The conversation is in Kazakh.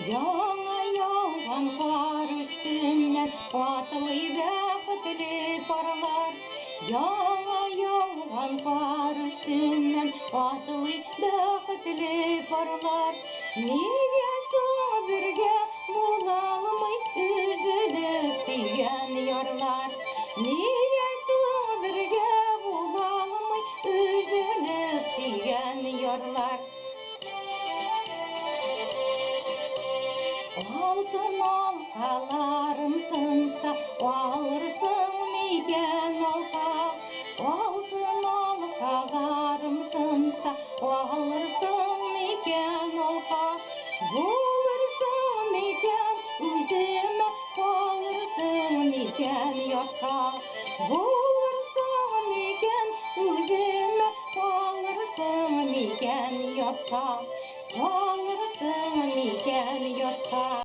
Яңа яуған қар үстінен атылый бақытлы парлар. Яңа яуған қар үстінен атылый бақытлы парлар. Неге бірге бола алмай үзіліп сүйген ярлар? Неге бірге бола алмай үзіліп сүйген ярлар? Алтын алқаларым сынса, алырсың мекен алқа? Алтын алқаларым сынса, алырсың мекен алқа? Болырсың мекен өзіме, қалырсың мекен ятқа? Болырсың мекен өзіме, қалырсың мекен ятқа? Қалырсың мекен ятқа?